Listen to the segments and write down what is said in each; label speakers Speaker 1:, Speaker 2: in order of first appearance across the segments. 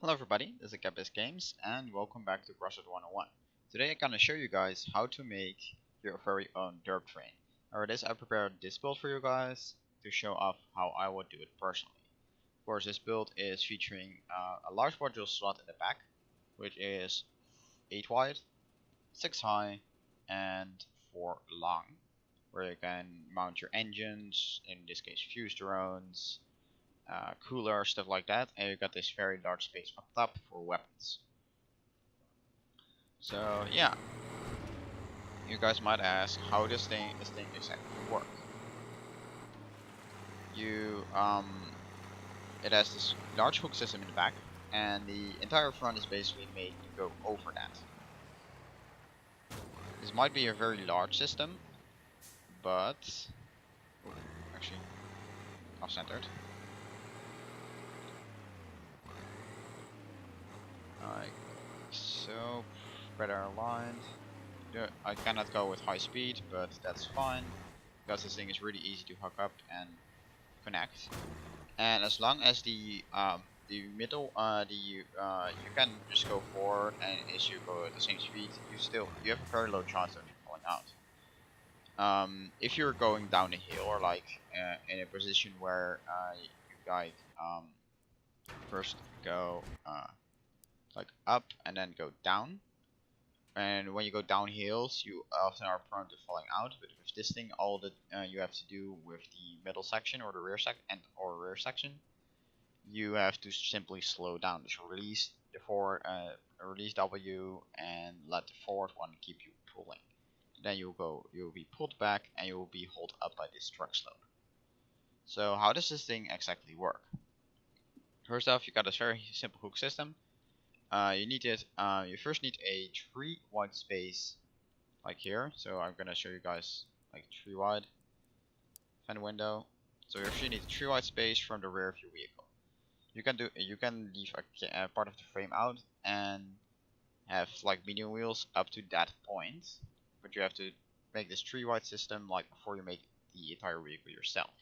Speaker 1: Hello everybody, this is Capis Games and welcome back to Crossout 101. Today I'm gonna show you guys how to make your very own DERP train. For this I prepared this build for you guys to show off how I would do it personally. Of course this build is featuring a large module slot in the back, which is 8 wide, 6 high and 4 long, where you can mount your engines, in this case fuse drones, cooler, stuff like that, and you got this very large space up top for weapons. So yeah, you guys might ask, how does this thing exactly work? It has this large hook system in the back, and the entire front is basically made to go over that. This might be a very large system, but actually off-centered. Like so, better aligned. I cannot go with high speed, but that's fine because this thing is really easy to hook up and connect. And as long as the middle you can just go forward, and as you go at the same speed, you have a very low chance of falling out. If you're going down a hill or like in a position where you guys first go like up and then go down, and when you go down hills you often are prone to falling out. But with this thing, all that you have to do with the middle section or the rear section, you have to simply slow down. Just release the release W and let the forward one keep you pulling. Then you'll be pulled back and you will be held up by this truck slope. So how does this thing exactly work? First off, you got a very simple hook system. You first need a 3 wide space like here. So I'm gonna show you guys like 3 wide fender window. So you actually need a 3 wide space from the rear of your vehicle. You can leave a part of the frame out and have like medium wheels up to that point, but you have to make this 3 wide system like before you make the entire vehicle yourself.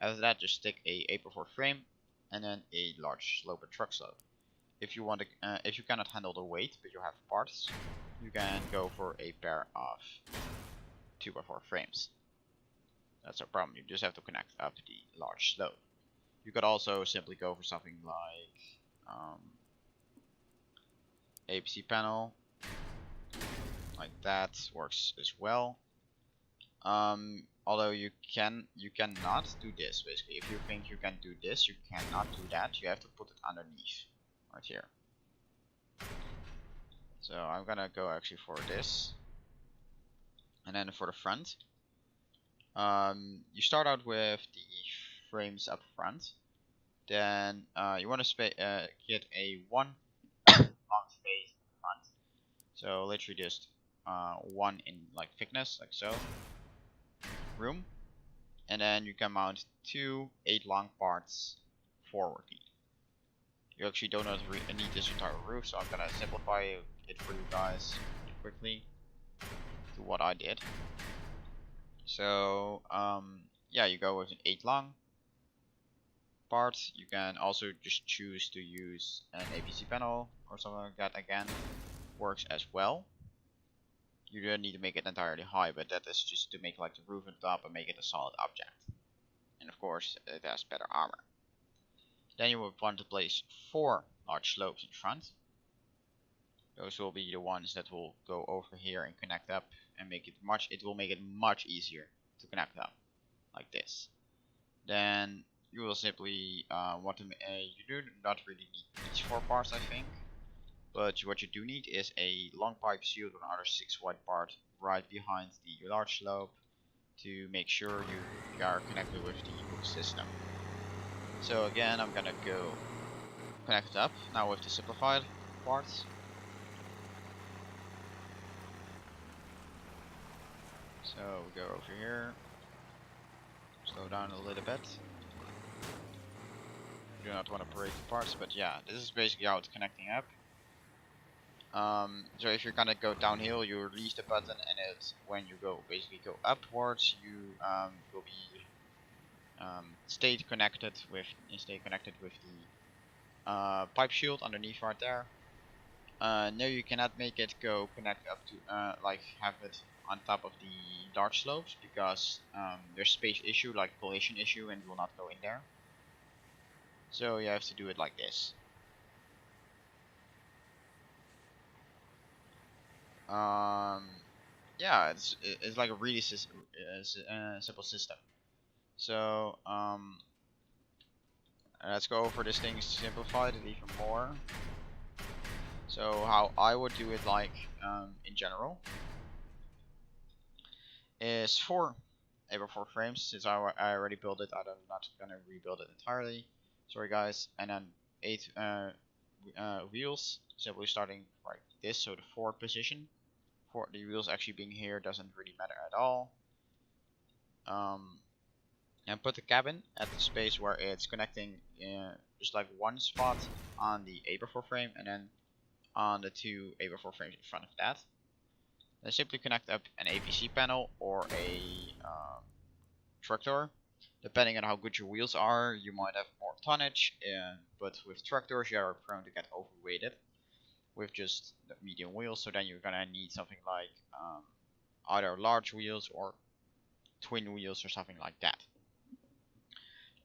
Speaker 1: After that, just stick a 8x4 frame and then a large slope and truck slope. If you cannot handle the weight but you have parts, you can go for a pair of 2x4 frames. That's no problem. You just have to connect up the large slope. You could also simply go for something like APC panel, like that works as well. Although you cannot do this. Basically, if you think you can do this, you cannot do that. You have to put it underneath. Right here. So I'm gonna go actually for this, and then for the front, you start out with the frames up front. Then you want to get a 1 long space in front. So literally just 1 in like thickness, like so, room, and then you can mount 2 8 long parts forwardly. You actually don't need this entire roof, so I'm gonna simplify it for you guys quickly to what I did. So yeah, you go with an 8 long part. You can also just choose to use an APC panel or something like that. Again, works as well. You don't need to make it entirely high, but that is just to make like the roof and top and make it a solid object. And of course, it has better armor. Then you will want to place 4 large slopes in front. Those will be the ones that will go over here and connect up and it will make it much easier to connect up like this. Then you will simply want to you do not really need these 4 parts, I think, but what you do need is a long pipe sealed with another 6 wide part right behind the large slope to make sure you are connected with the hook system. So again, I'm gonna go connect it up now with the simplified parts. So we go over here, slow down a little bit. You do not want to break the parts, but yeah, this is basically how it's connecting up. So if you're gonna go downhill, you release the button, and when you basically go upwards, you will be stay connected with the pipe shield underneath right there. No, you cannot make it go connect up to like have it on top of the dark slopes because there's space issue, like collision issue, and it will not go in there. So you have to do it like this. Yeah, it's like a really simple system. So let's go over this thing to simplify it even more. So how I would do it, like in general, is 4 4 frames. Since I already built it, I'm not gonna rebuild it entirely. Sorry guys. And then 8 wheels, simply starting like this, so the 4 position. For the wheels actually being here doesn't really matter at all. And put the cabin at the space where it's connecting, just like one spot on the A4 frame, and then on the 2 A4 frames in front of that. Then simply connect up an APC panel or a tractor. Depending on how good your wheels are, you might have more tonnage, but with tractors you are prone to get overweighted with just the medium wheels, so then you're gonna need something like either large wheels or twin wheels or something like that.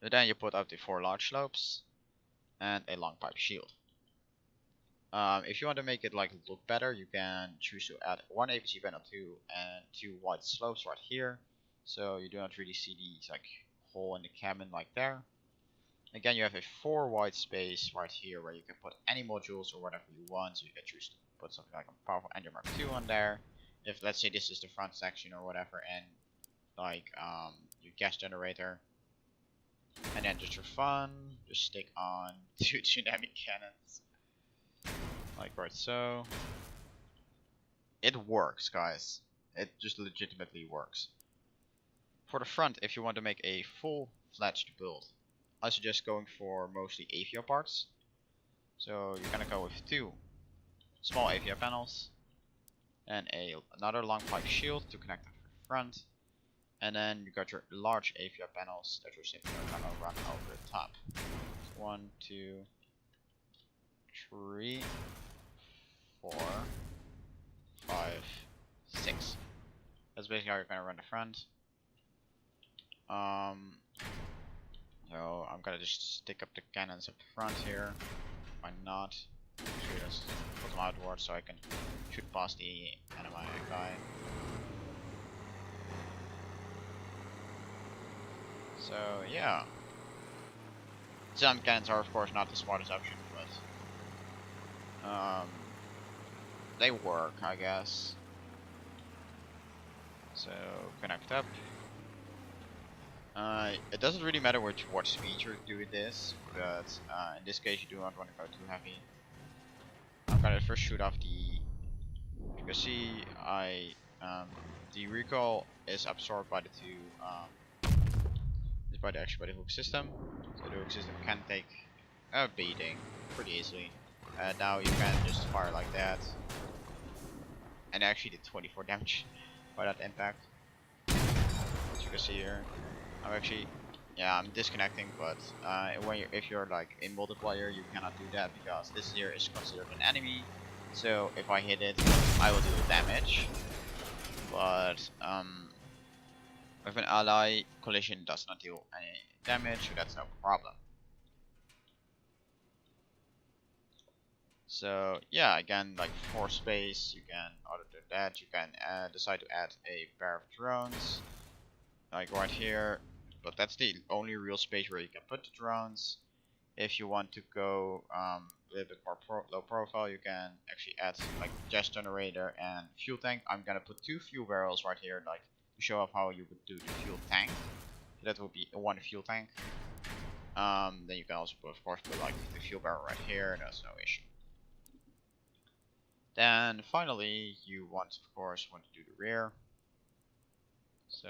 Speaker 1: So then you put up the 4 large slopes and a long pipe shield. If you want to make it like look better, you can choose to add 1 APC panel 2 and 2 wide slopes right here, so you do not really see these like hole in the cabin like there. Again, you have a 4 wide space right here where you can put any modules or whatever you want, so you can choose to put something like a powerful engine mark 2 on there. If let's say this is the front section or whatever, and like your gas generator, and then just for fun, just stick on 2 dynamic cannons. Like right so. It works, guys. It just legitimately works. For the front, if you want to make a full-fledged build, I suggest going for mostly avia parts. So you're gonna go with 2 small avia panels and another long pipe shield to connect the front, and then you got your large avia panels that you're simply gonna run over the top. 1, 2, 3, 4, 5, 6. That's basically how you're gonna run the front. So I'm gonna just stick up the cannons up front here. Why not? Actually, let's put them outwards so I can shoot past the enemy guy. So yeah, some cannons are of course not the smartest option, but they work, I guess. So connect up. It doesn't really matter what speed you're doing this, but in this case you do not want to go too heavy. I'm gonna first shoot off the. You can see the recoil is absorbed by the 2 by the hook system. So the hook system can take a beating pretty easily. Now you can just fire like that, and I actually did 24 damage by that impact. As you can see here. I'm disconnecting, but if you're like a multiplayer, you cannot do that because this here is considered an enemy. So if I hit it, I will do the damage. But with an ally, collision does not deal any damage, so that's no problem. So yeah, again, like for space, you can other than that, you can decide to add a pair of drones, like right here. But that's the only real space where you can put the drones. If you want to go a little bit more low profile, you can actually add like gas generator and fuel tank. I'm gonna put 2 fuel barrels right here, like to show off how you would do the fuel tank. So that would be 1 fuel tank. Then you can also put, of course, put like the fuel barrel right here. That's no issue. Then finally, you want to do the rear. So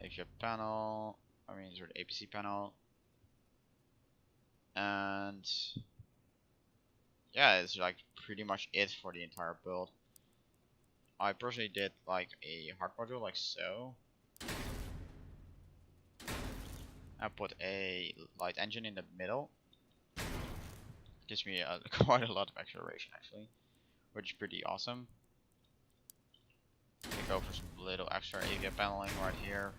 Speaker 1: APC panel, sort of APC panel, and yeah, it's like pretty much it for the entire build. I personally did like a hard module like so, I put a light engine in the middle. Gives me quite a lot of acceleration actually, which is pretty awesome. We go for some little extra AV paneling right here.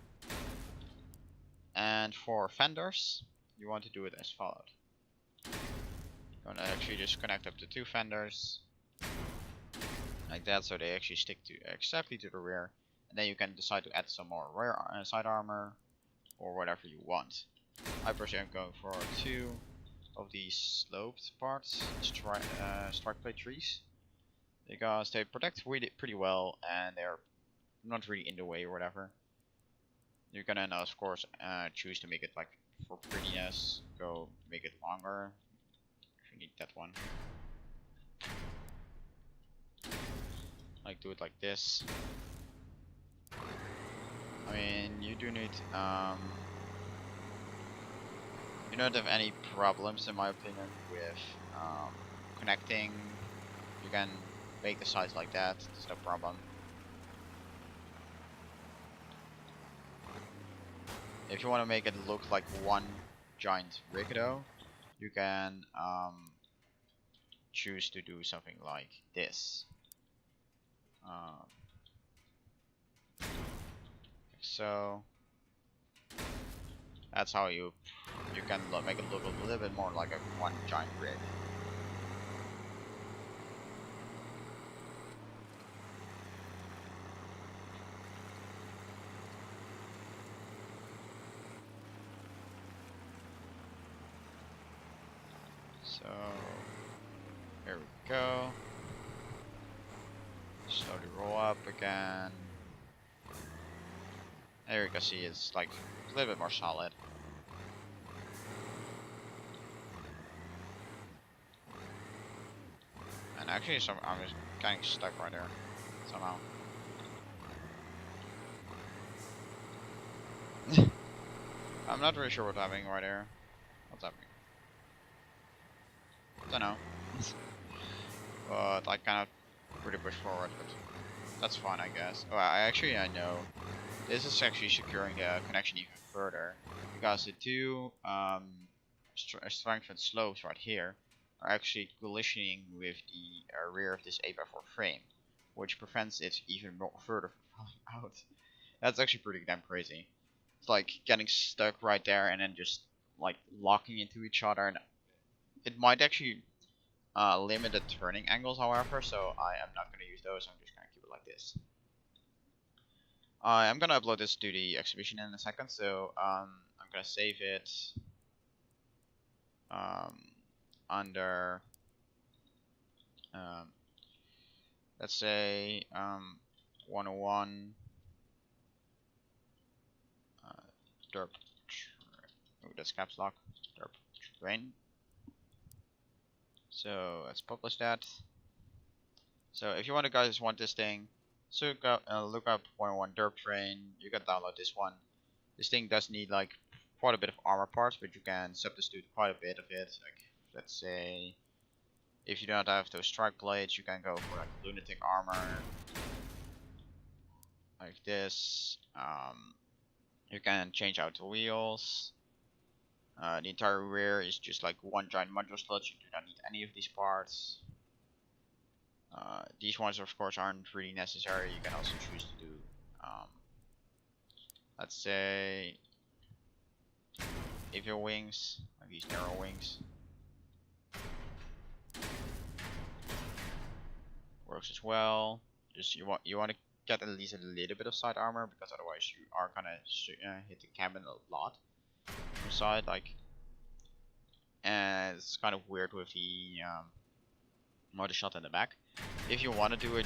Speaker 1: And for fenders, you want to do it as followed. You're gonna actually just connect up to 2 fenders, like that, so they actually stick to exactly to the rear. And then you can decide to add some more rear side armor or whatever you want. I personally am going for 2 of these sloped parts, strike plate trees, because they protect pretty well and they're not really in the way or whatever. You can then of course choose to make it like for prettiness, go make it longer if you need that one. Like do it like this. I mean, you do need you don't have any problems in my opinion with connecting. You can make the sides like that, there's no problem. If you want to make it look like one giant rig though, you can choose to do something like this. So that's how you can make it look a little bit more like a one giant rig. So here we go. Slowly roll up again. There you can see it's like a little bit more solid. And actually I'm just getting stuck right there somehow. I'm not really sure what's happening right there. What's happening? Don't know. But I kind of pretty push forward, but that's fine, I guess. Well, I know. This is actually securing the connection even further, because the 2 strengthened slopes right here are actually collisioning with the rear of this 8x4 frame, which prevents it even more further from falling out. That's actually pretty damn crazy. It's like getting stuck right there and then just like locking into each other, and it might actually limit the turning angles, however, so I am not going to use those. I'm just going to keep it like this. I'm gonna upload this to the exhibition in a second, so I'm gonna save it under let's say 101 DERP. Oh, that's caps lock. DERP train. So let's publish that. So if you guys want this thing, so look up 101 DERP train. You can download this one. This thing does need like quite a bit of armor parts, but you can substitute quite a bit of it. Like let's say, if you don't have those strike plates, you can go for like lunatic armor, like this. You can change out the wheels. The entire rear is just like one giant module slot. You do not need any of these parts. These ones, of course, aren't really necessary. You can also choose to do, let's say, avial wings, like these narrow wings. Works as well. Just you want to get at least a little bit of side armor, because otherwise you are gonna hit the cabin a lot from side, like. And it's kind of weird with the motor shot in the back. If you want to do a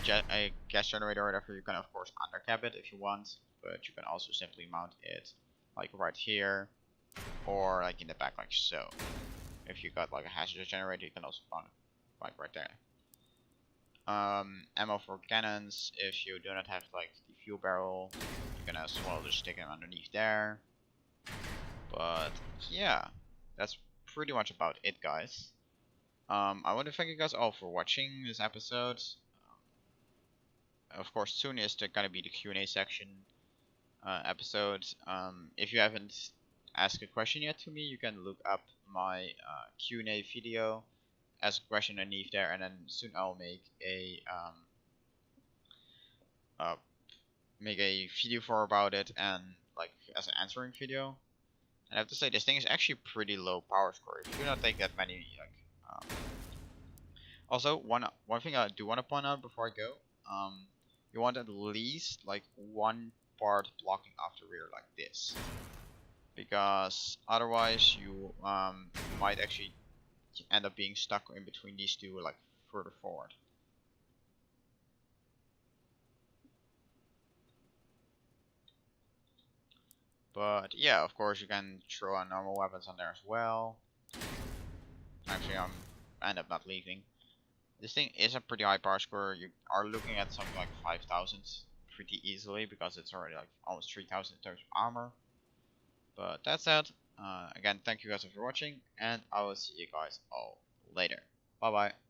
Speaker 1: gas generator or whatever, you can of course undercap it if you want, but you can also simply mount it like right here, or like in the back like so. If you got like a hazardous generator, you can also mount it like right there. Ammo for cannons, if you do not have like the fuel barrel, you can as well just stick them underneath there. But yeah, that's pretty much about it, guys. I want to thank you guys all for watching this episode. Of course, soon is gonna be the Q&A section episode. If you haven't ask a question yet to me, you can look up my Q&A video, ask a question underneath there, and then soon I'll uh, make a video for about it, and like as an answering video. And I have to say, this thing is actually pretty low power score. If you do not take that many, like, also one thing I do want to point out before I go, you want at least like one part blocking off the rear like this, because otherwise you might actually end up being stuck in between these two, like further forward. But yeah, of course you can throw on normal weapons on there as well. Actually, I end up not leaving. This thing is a pretty high power score. You are looking at something like 5,000 pretty easily, because it's already like almost 3,000 in terms of armor. But that's it. Again, thank you guys for watching, and I will see you guys all later. Bye bye.